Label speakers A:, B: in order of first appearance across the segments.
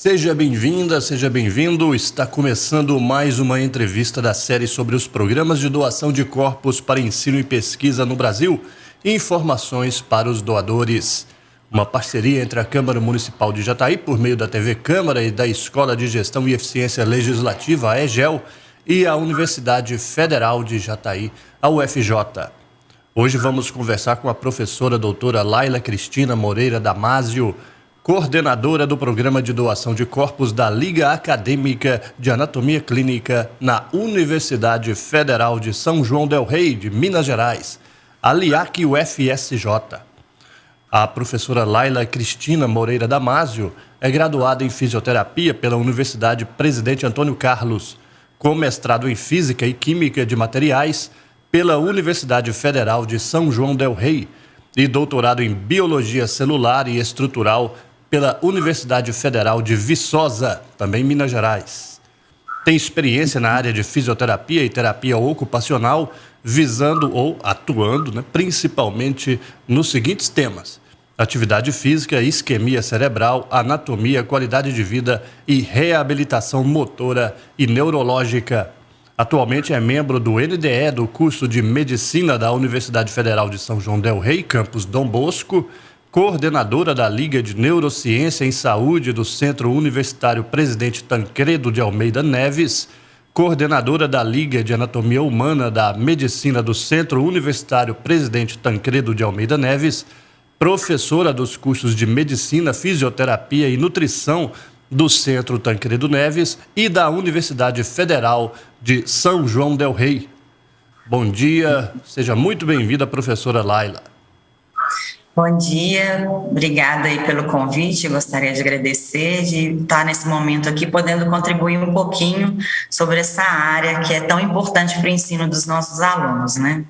A: Seja bem-vinda, seja bem-vindo. Está começando mais uma entrevista da série sobre os programas de doação de corpos para ensino e pesquisa no Brasil e informações para os doadores. Uma parceria entre a Câmara Municipal de Jataí, por meio da TV Câmara e da Escola de Gestão e Eficiência Legislativa, a EGEL, e a Universidade Federal de Jataí, a UFJ. Hoje vamos conversar com a professora doutora Laila Cristina Moreira Damasio, coordenadora do Programa de Doação de Corpos da Liga Acadêmica de Anatomia Clínica na Universidade Federal de São João del Rei, de Minas Gerais, a LIAC-UFSJ. A professora Laila Cristina Moreira Damasio é graduada em Fisioterapia pela Universidade Presidente Antônio Carlos, com mestrado em Física e Química de Materiais pela Universidade Federal de São João del Rei e doutorado em Biologia Celular e Estrutural pela Universidade Federal de Viçosa, também Minas Gerais. Tem experiência na área de fisioterapia e terapia ocupacional, visando ou atuando, principalmente nos seguintes temas: atividade física, isquemia cerebral, anatomia, qualidade de vida e reabilitação motora e neurológica. Atualmente é membro do NDE do curso de Medicina da Universidade Federal de São João del Rei, campus Dom Bosco, coordenadora da Liga de Neurociência em Saúde do Centro Universitário Presidente Tancredo de Almeida Neves, coordenadora da Liga de Anatomia Humana da Medicina do Centro Universitário Presidente Tancredo de Almeida Neves, professora dos cursos de Medicina, Fisioterapia e Nutrição do Centro Tancredo Neves e da Universidade Federal de São João del Rei. Bom dia, seja muito bem-vinda, professora Laila.
B: Bom dia, obrigada aí pelo convite. Eu gostaria de agradecer de estar nesse momento aqui podendo contribuir um pouquinho sobre essa área que é tão importante para o ensino dos nossos alunos, né?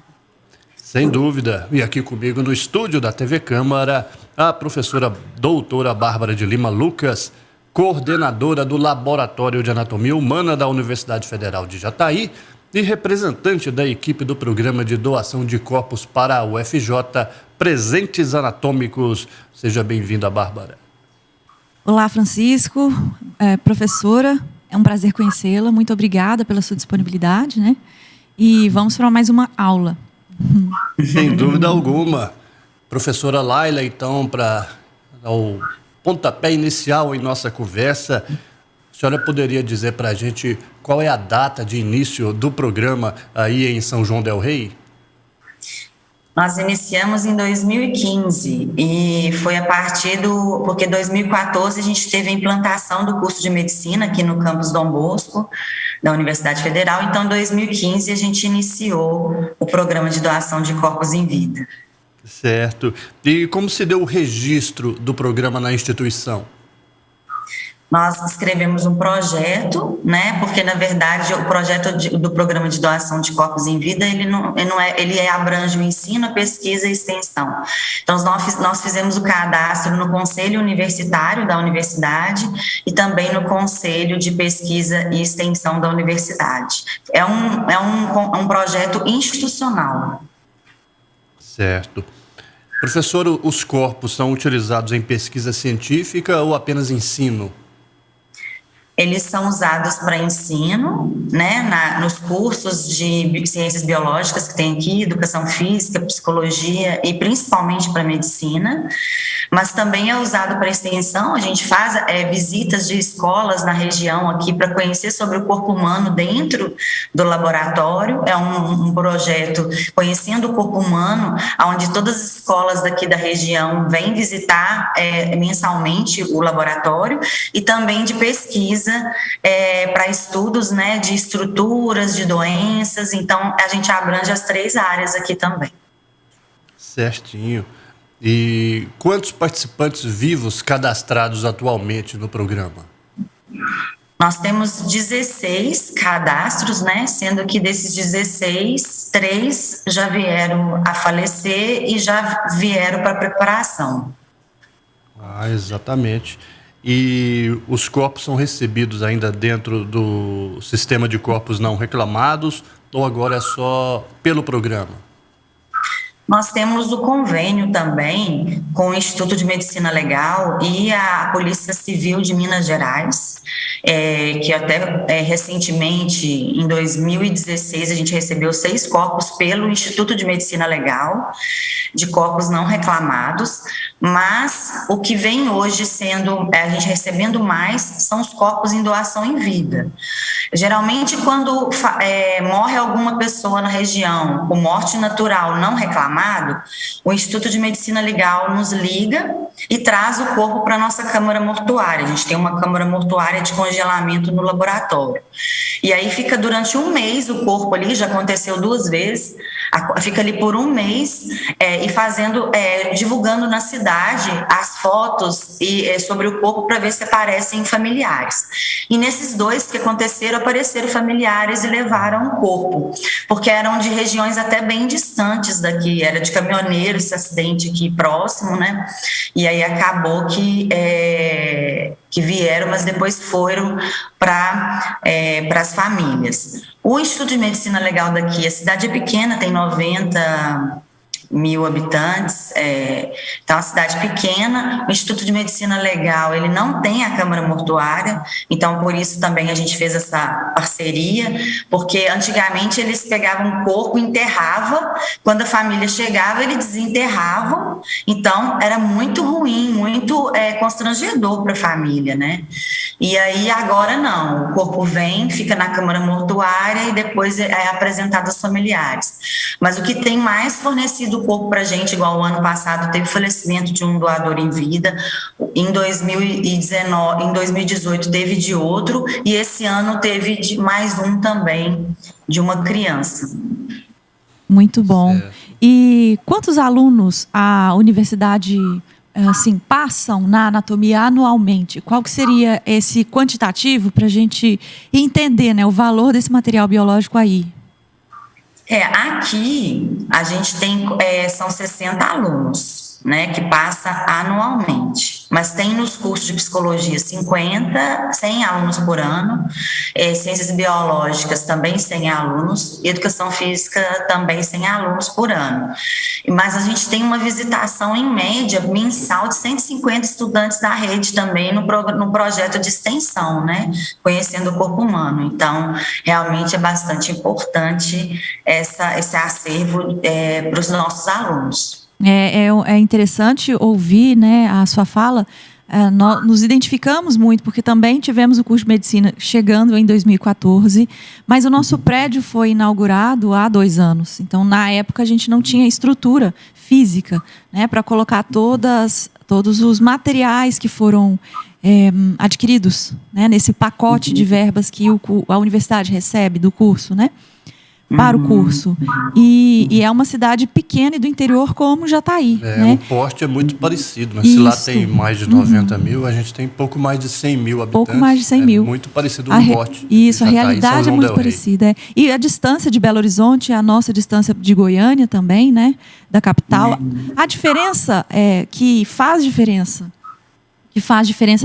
A: Sem dúvida. E aqui comigo no estúdio da TV Câmara, a professora doutora Bárbara de Lima Lucas, coordenadora do Laboratório de Anatomia Humana da Universidade Federal de Jataí e representante da equipe do Programa de Doação de Corpos para a UFJ, Presentes Anatômicos. Seja bem-vinda, Bárbara.
C: Olá, Francisco, professora, é um prazer conhecê-la, muito obrigada pela sua disponibilidade, né? E vamos para mais uma aula.
A: Sem dúvida alguma. Professora Laila, então, para dar o pontapé inicial em nossa conversa, a senhora poderia dizer para a gente qual é a data de início do programa aí em São João del Rei?
B: Nós iniciamos em 2015 e foi a partir porque em 2014 a gente teve a implantação do curso de medicina aqui no campus Dom Bosco, da Universidade Federal. Então, em 2015 a gente iniciou o programa de doação de corpos em vida.
A: Certo. E como se deu o registro do programa na instituição?
B: Nós escrevemos um projeto, né? Porque na verdade o projeto do programa de doação de corpos em vida ele abrange o ensino, a pesquisa e a extensão. Então nós fizemos o cadastro no Conselho Universitário da Universidade e também no Conselho de Pesquisa e Extensão da Universidade. É um projeto institucional.
A: Certo. Professor, os corpos são utilizados em pesquisa científica ou apenas ensino?
B: Eles são usados para ensino, né, nos cursos de ciências biológicas que tem aqui, educação física, psicologia e principalmente para medicina, mas também é usado para extensão. A gente faz visitas de escolas na região aqui para conhecer sobre o corpo humano dentro do laboratório. É um projeto Conhecendo o Corpo Humano, onde todas as escolas daqui da região vêm visitar mensalmente o laboratório, e também de pesquisa para estudos, né, de estruturas, de doenças. Então, a gente abrange as 3 áreas aqui também.
A: Certinho. E quantos participantes vivos cadastrados atualmente no programa?
B: Nós temos 16 cadastros, né, sendo que desses 16, 3 já vieram a falecer e já vieram para preparação.
A: Exatamente. E os corpos são recebidos ainda dentro do sistema de corpos não reclamados ou agora é só pelo programa?
B: Nós temos o convênio também com o Instituto de Medicina Legal e a Polícia Civil de Minas Gerais, que até recentemente, em 2016, a gente recebeu 6 corpos pelo Instituto de Medicina Legal, de corpos não reclamados, mas o que vem hoje sendo, a gente recebendo mais, são os corpos em doação em vida. Geralmente, quando morre alguma pessoa na região com morte natural não reclamada, o Instituto de Medicina Legal nos liga e traz o corpo para a nossa câmara mortuária. A gente tem uma câmara mortuária de congelamento no laboratório. E aí fica durante um mês o corpo ali, já aconteceu 2 vezes, fica ali por um mês e fazendo, divulgando na cidade as fotos sobre o corpo para ver se aparecem familiares. E nesses 2 que aconteceram, apareceram familiares e levaram o corpo, porque eram de regiões até bem distantes daqui, era de caminhoneiro esse acidente aqui próximo, né? E aí acabou que vieram, mas depois foram para as famílias. O Instituto de Medicina Legal daqui, a cidade é pequena, tem 90.000 habitantes, então é uma cidade pequena. O Instituto de Medicina Legal, ele não tem a câmara mortuária, então por isso também a gente fez essa parceria, porque antigamente eles pegavam o corpo, enterravam, quando a família chegava eles desenterravam, então era muito ruim, muito constrangedor para a família, né? E aí agora não, o corpo vem, fica na câmara mortuária e depois é apresentado aos familiares. Mas o que tem mais fornecido o corpo para a gente, igual o ano passado teve falecimento de um doador em vida, em 2018 teve de outro, e esse ano teve de mais um também, de uma criança.
C: Muito bom. E quantos alunos a universidade passam na anatomia anualmente? Qual que seria esse quantitativo para a gente entender, né, o valor desse material biológico aí?
B: Aqui a gente tem, são 60 alunos, né, que passa anualmente, mas tem nos cursos de psicologia 100 alunos por ano, ciências biológicas também 100 alunos, educação física também 100 alunos por ano. Mas a gente tem uma visitação em média mensal de 150 estudantes da rede também no projeto de extensão, né, conhecendo o corpo humano. Então, realmente é bastante importante esse acervo para os nossos alunos.
C: É interessante ouvir, né, a sua fala. Nós nos identificamos muito, porque também tivemos o curso de medicina chegando em 2014, mas o nosso prédio foi inaugurado há 2 anos. Então, na época, a gente não tinha estrutura física, né, para colocar todos os materiais que foram adquiridos, né, nesse pacote de verbas que a universidade recebe do curso, né, para o curso. E é uma cidade pequena e do interior como Jataí. Né?
A: O porte é muito parecido, mas se lá tem mais de 90.000, a gente tem pouco mais de 100.000 habitantes.
C: Pouco mais de 100.000.
A: Muito parecido o porte.
C: Isso, a realidade é muito parecida. E a distância de Belo Horizonte, a nossa distância de Goiânia também, né? Da capital. A diferença que faz diferença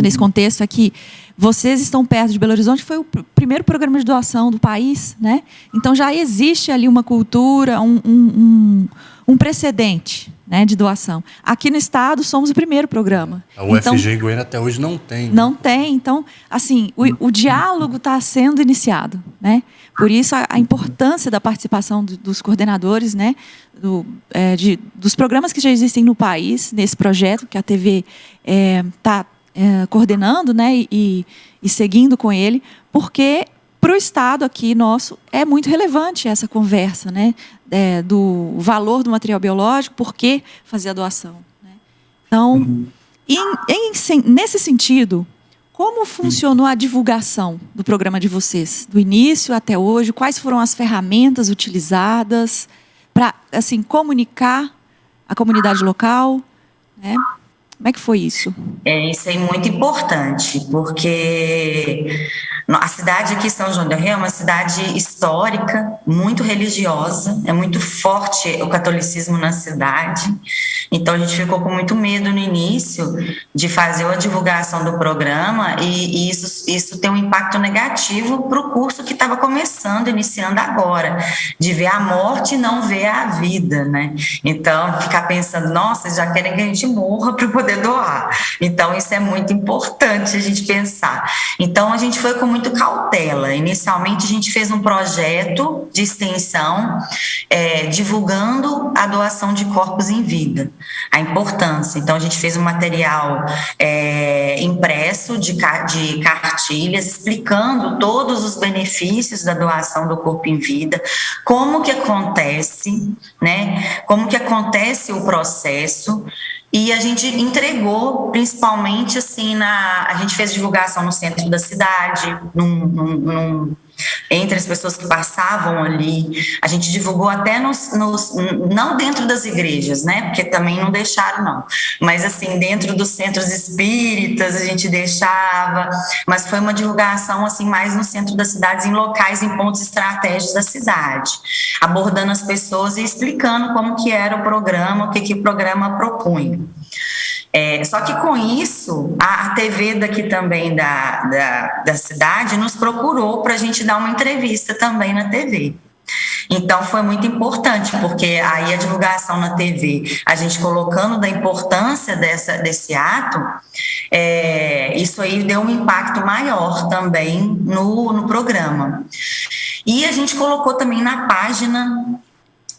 C: nesse contexto é que vocês estão perto de Belo Horizonte, foi o primeiro programa de doação do país, né? Então já existe ali uma cultura, um precedente, né, de doação. Aqui no estado somos o primeiro programa.
A: A UFG em Goiânia até hoje não tem. Né?
C: Não tem, então, assim, o diálogo está sendo iniciado, né? Por isso a importância da participação dos coordenadores, né, dos programas que já existem no país, nesse projeto que a TV está coordenando, né, e seguindo com ele, porque para o estado aqui nosso é muito relevante essa conversa, né, do valor do material biológico, por que fazer a doação. Né? Então, nesse sentido, como funcionou a divulgação do programa de vocês, do início até hoje? Quais foram as ferramentas utilizadas para, assim, comunicar a comunidade local, né? Como é que foi isso?
B: Isso é muito importante, porque a cidade aqui, São João del Rei, é uma cidade histórica, muito religiosa, é muito forte o catolicismo na cidade, então a gente ficou com muito medo no início de fazer a divulgação do programa e isso tem um impacto negativo para o curso que estava começando, iniciando agora, de ver a morte e não ver a vida, né? Então, ficar pensando, nossa, já querem que a gente morra para poder doar. Então, isso é muito importante a gente pensar. Então, a gente foi com muito cautela. Inicialmente, a gente fez um projeto de extensão divulgando a doação de corpos em vida, a importância. Então, a gente fez um material impresso de cartilhas explicando todos os benefícios da doação do corpo em vida, como que acontece, né? Como que acontece o processo. E a gente entregou, principalmente assim, a gente fez divulgação no centro da cidade, entre as pessoas que passavam ali. A gente divulgou até não dentro das igrejas, né? Porque também não deixaram, não. Mas assim, dentro dos centros espíritas a gente deixava, mas foi uma divulgação assim mais no centro das cidades, em locais, em pontos estratégicos da cidade, abordando as pessoas e explicando como que era o programa, o que o programa propunha. Só que com isso, a TV daqui também da cidade nos procurou para a gente dar uma entrevista também na TV. Então, foi muito importante, porque aí a divulgação na TV, a gente colocando da importância desse ato, isso aí deu um impacto maior também no programa. E a gente colocou também na página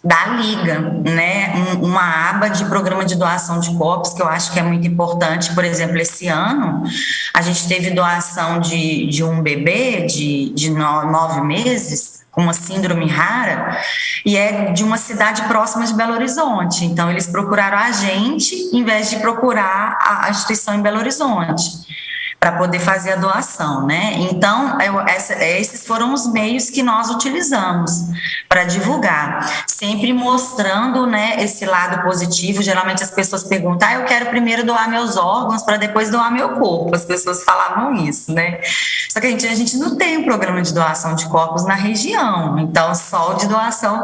B: da Liga, né, uma aba de programa de doação de corpos, que eu acho que é muito importante. Por exemplo, esse ano, a gente teve doação de um bebê de 9 meses, com uma síndrome rara, e é de uma cidade próxima de Belo Horizonte. Então, eles procuraram a gente, em vez de procurar a instituição em Belo Horizonte, para poder fazer a doação, né? Então, esses foram os meios que nós utilizamos para divulgar, sempre mostrando, né, esse lado positivo. Geralmente as pessoas perguntam, eu quero primeiro doar meus órgãos para depois doar meu corpo. As pessoas falavam isso, né? Só que a gente não tem um programa de doação de corpos na região, então só de doação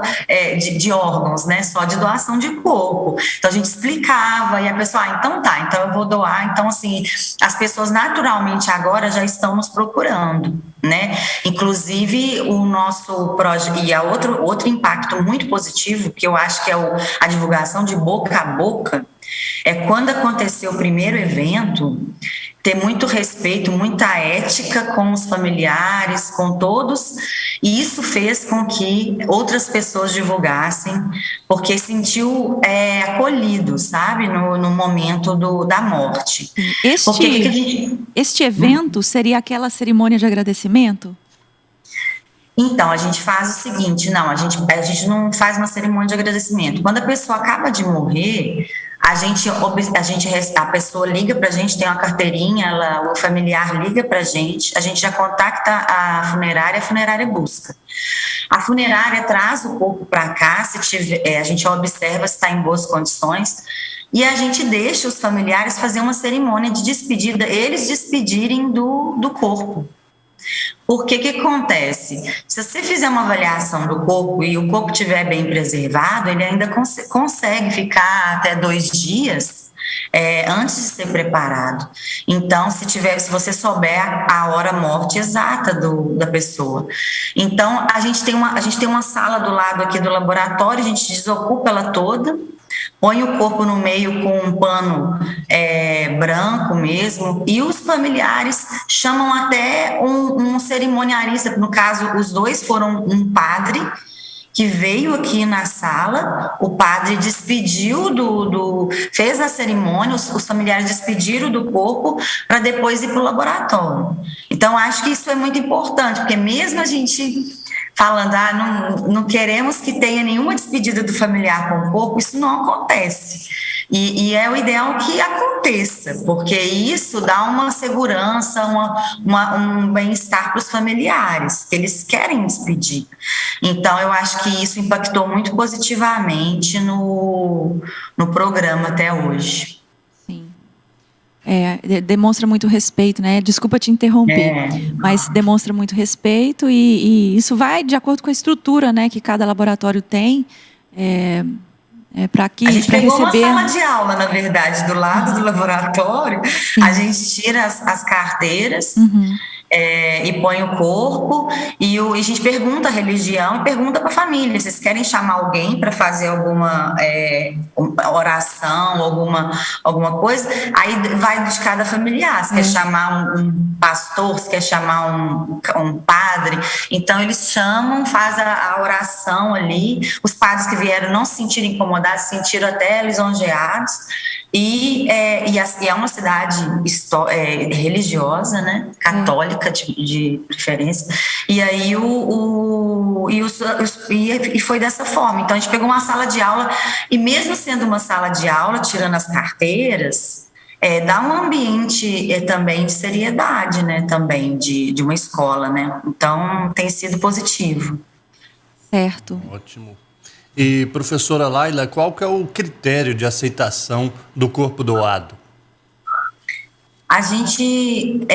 B: de órgãos, né? Só de doação de corpo. Então a gente explicava e a pessoa, então tá, então eu vou doar. Então, assim, as pessoas naturalmente agora já estão nos procurando, né? Inclusive o nosso projeto, e outro impacto muito positivo, que eu acho que é a divulgação de boca a boca, quando aconteceu o primeiro evento, ter muito respeito, muita ética com os familiares, com todos, e isso fez com que outras pessoas divulgassem, porque sentiu acolhido, sabe, no momento da morte.
C: Este evento seria aquela cerimônia de agradecimento?
B: Então, a gente faz o seguinte, a gente não faz uma cerimônia de agradecimento. Quando a pessoa acaba de morrer, a pessoa liga para a gente, tem uma carteirinha, o familiar liga para a gente já contacta a funerária busca. A funerária traz o corpo para cá, a gente observa se está em boas condições, e a gente deixa os familiares fazer uma cerimônia de despedida, eles despedirem do corpo. Porque o que acontece? Se você fizer uma avaliação do corpo e o corpo estiver bem preservado, ele ainda consegue ficar até 2 dias antes de ser preparado. Então, se você souber a hora morte exata da pessoa. Então, a gente tem uma sala do lado aqui do laboratório, a gente desocupa ela toda, põe o corpo no meio com um pano branco mesmo, e os familiares chamam até um cerimonialista. No caso, os dois foram um padre que veio aqui na sala, o padre despediu fez a cerimônia, os familiares despediram do corpo para depois ir para o laboratório. Então, acho que isso é muito importante, porque mesmo a gente falando, não queremos que tenha nenhuma despedida do familiar com o corpo, isso não acontece. E é o ideal que aconteça, porque isso dá uma segurança, um bem-estar para os familiares, que eles querem despedir. Então, eu acho que isso impactou muito positivamente no programa até hoje.
C: Sim. demonstra muito respeito, né? Desculpa te interromper, mas demonstra muito respeito e isso vai de acordo com a estrutura, né, que cada laboratório tem. Para
B: a gente pegou
C: receber
B: uma sala de aula, na verdade, do lado do laboratório.
C: Sim.
B: A gente tira as carteiras e põe o corpo e a gente pergunta a religião e pergunta para a família, vocês querem chamar alguém para fazer alguma oração, alguma coisa? Aí vai de cada familiar, se quer chamar um pastor, se quer chamar um padre, então eles chamam, faz a oração ali, os padres que vieram não se sentiram incomodados, se sentiram até lisonjeados. E é uma cidade religiosa, né, católica de preferência, e aí e foi dessa forma. Então a gente pegou uma sala de aula e mesmo sendo uma sala de aula, tirando as carteiras, dá um ambiente também de seriedade, né, também de uma escola, né, então tem sido positivo.
C: Certo.
A: Ótimo. E, professora Laila, qual que é o critério de aceitação do corpo doado?
B: A gente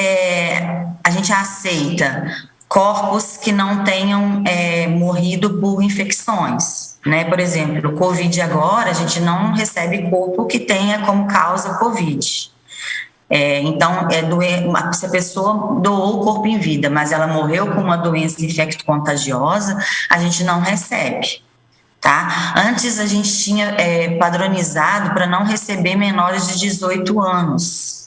B: aceita corpos que não tenham morrido por infecções, né? Por exemplo, o Covid agora, a gente não recebe corpo que tenha como causa Covid. Então, se a pessoa doou o corpo em vida, mas ela morreu com uma doença infecto-contagiosa, a gente não recebe. Tá? Antes a gente tinha padronizado para não receber menores de 18 anos.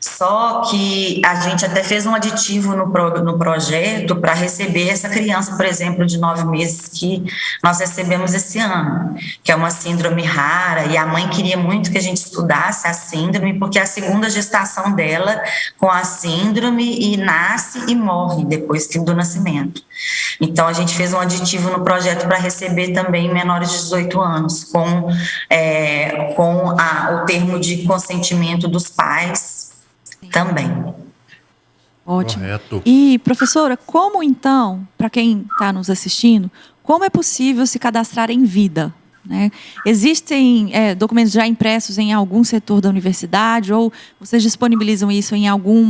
B: Só que a gente até fez um aditivo no projeto para receber essa criança, por exemplo, de 9 meses que nós recebemos esse ano, que é uma síndrome rara, e a mãe queria muito que a gente estudasse a síndrome, porque é a segunda gestação dela com a síndrome e nasce e morre depois do nascimento. Então, a gente fez um aditivo no projeto para receber também menores de 18 anos, com o termo de consentimento dos pais também.
C: Ótimo.
A: Correto.
C: E, professora, como então, para quem está nos assistindo, como é possível se cadastrar em vida? Né? Existem documentos já impressos em algum setor da universidade ou vocês disponibilizam isso em algum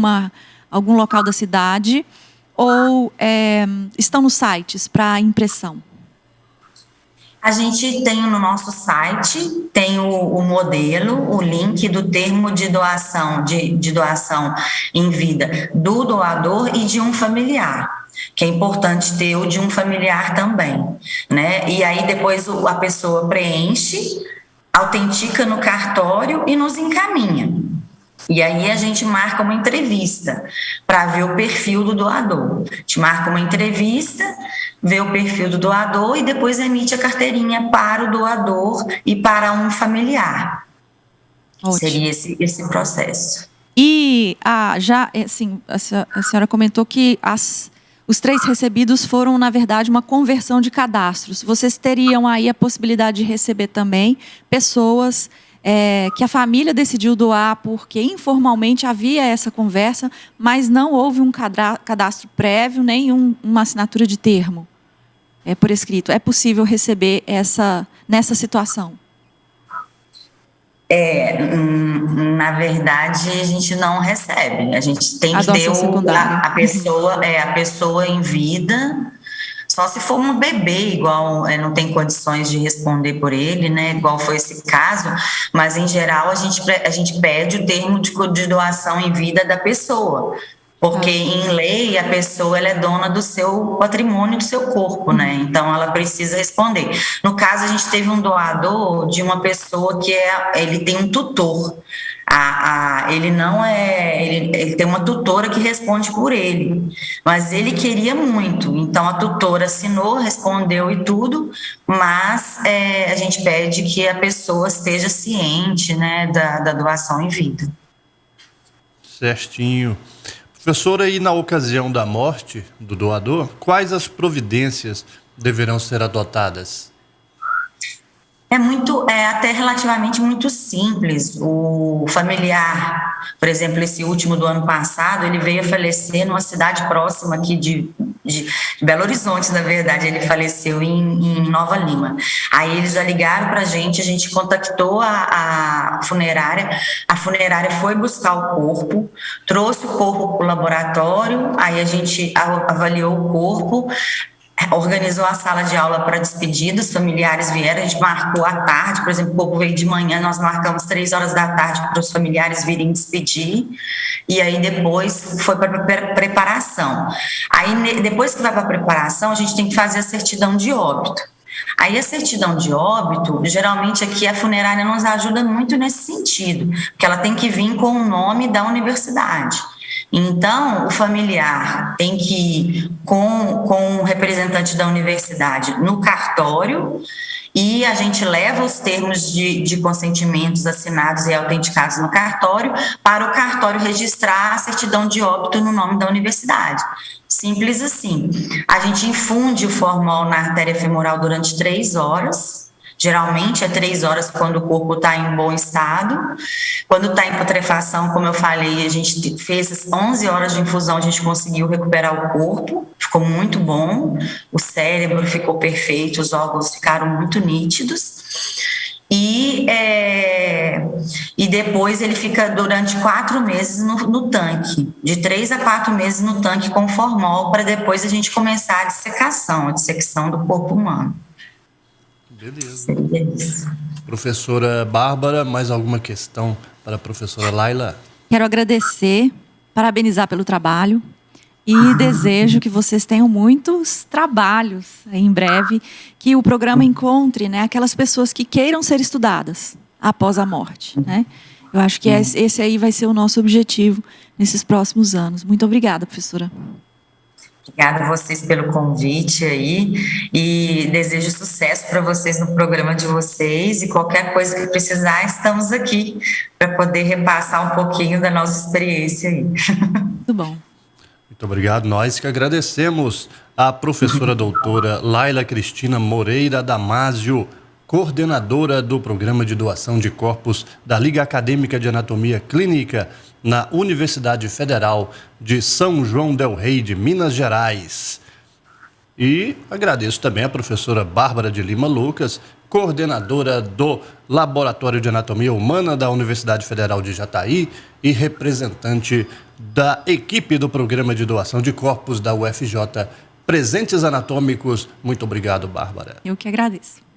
C: local da cidade ou estão nos sites para impressão?
B: A gente tem no nosso site, tem o modelo, o link do termo de doação, de doação em vida do doador e de um familiar, que é importante ter o de um familiar também, né? E aí depois a pessoa preenche, autentica no cartório e nos encaminha. E aí a gente marca uma entrevista para ver o perfil do doador. A gente marca uma entrevista, vê o perfil do doador e depois emite a carteirinha para o doador e para um familiar. Ótimo. Seria esse processo.
C: E já, assim, a senhora comentou que os 3 recebidos foram, na verdade, uma conversão de cadastros. Vocês teriam aí a possibilidade de receber também pessoas que a família decidiu doar porque informalmente havia essa conversa, mas não houve um cadastro prévio, nem uma assinatura de termo por escrito. É possível receber nessa situação?
B: Na verdade, a gente não recebe. A gente tem que ter a pessoa em vida. Só se for um bebê, igual não tem condições de responder por ele, né? Igual foi esse caso, mas em geral a gente pede o termo de doação em vida da pessoa, porque em lei a pessoa ela é dona do seu patrimônio, do seu corpo, né? Então ela precisa responder. No caso, a gente teve um doador de uma pessoa que ele tem um tutor. Ele tem uma tutora que responde por ele, mas ele queria muito, então a tutora assinou, respondeu e tudo, mas a gente pede que a pessoa esteja ciente, né, da doação em vida.
A: Certinho. Professora, e na ocasião da morte do doador, quais as providências deverão ser adotadas?
B: É até relativamente muito simples. O familiar, por exemplo, esse último do ano passado, ele veio a falecer numa cidade próxima aqui de Belo Horizonte, na verdade, ele faleceu em Nova Lima. Aí eles já ligaram para a gente contactou a funerária foi buscar o corpo, trouxe o corpo para o laboratório, aí a gente avaliou o corpo, organizou a sala de aula para despedida, os familiares vieram, a gente marcou à tarde, por exemplo, o corpo veio de manhã, nós marcamos 3 horas da tarde para os familiares virem despedir, e aí depois foi para preparação. Aí depois que vai para a preparação, a gente tem que fazer a certidão de óbito. Aí a certidão de óbito, geralmente aqui a funerária nos ajuda muito nesse sentido, porque ela tem que vir com o nome da universidade. Então, o familiar tem que ir com o representante da universidade no cartório e a gente leva os termos de consentimentos assinados e autenticados no cartório para o cartório registrar a certidão de óbito no nome da universidade. Simples assim. A gente infunde o formol na artéria femoral durante 3 horas. Geralmente é 3 horas quando o corpo está em bom estado. Quando está em putrefação, como eu falei, a gente fez as 11 horas de infusão, a gente conseguiu recuperar o corpo, ficou muito bom, o cérebro ficou perfeito, os órgãos ficaram muito nítidos. E depois ele fica durante 4 meses no tanque, de 3 a 4 meses no tanque com formol, para depois a gente começar a dissecção do corpo humano.
A: Beleza. Professora Bárbara, mais alguma questão para a professora Laila?
C: Quero agradecer, parabenizar pelo trabalho e desejo que vocês tenham muitos trabalhos em breve, que o programa encontre, né, aquelas pessoas que queiram ser estudadas após a morte, né? Eu acho que esse aí vai ser o nosso objetivo nesses próximos anos. Muito obrigada, professora.
B: Obrigada a vocês pelo convite aí e desejo sucesso para vocês no programa de vocês, e qualquer coisa que precisar, estamos aqui para poder repassar um pouquinho da nossa experiência aí.
C: Muito bom.
A: Muito obrigado. Nós que agradecemos a professora doutora Laila Cristina Moreira Damasio, coordenadora do Programa de Doação de Corpos da Liga Acadêmica de Anatomia Clínica na Universidade Federal de São João del Rei, de Minas Gerais. E agradeço também a professora Bárbara de Lima Lucas, coordenadora do Laboratório de Anatomia Humana da Universidade Federal de Jataí e representante da equipe do Programa de Doação de Corpos da UFJ Presentes Anatômicos. Muito obrigado, Bárbara.
C: Eu que agradeço.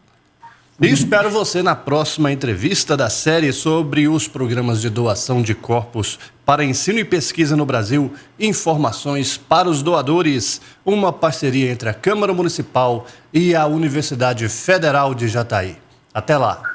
A: E espero você na próxima entrevista da série sobre os programas de doação de corpos para ensino e pesquisa no Brasil, informações para os doadores, uma parceria entre a Câmara Municipal e a Universidade Federal de Jataí. Até lá!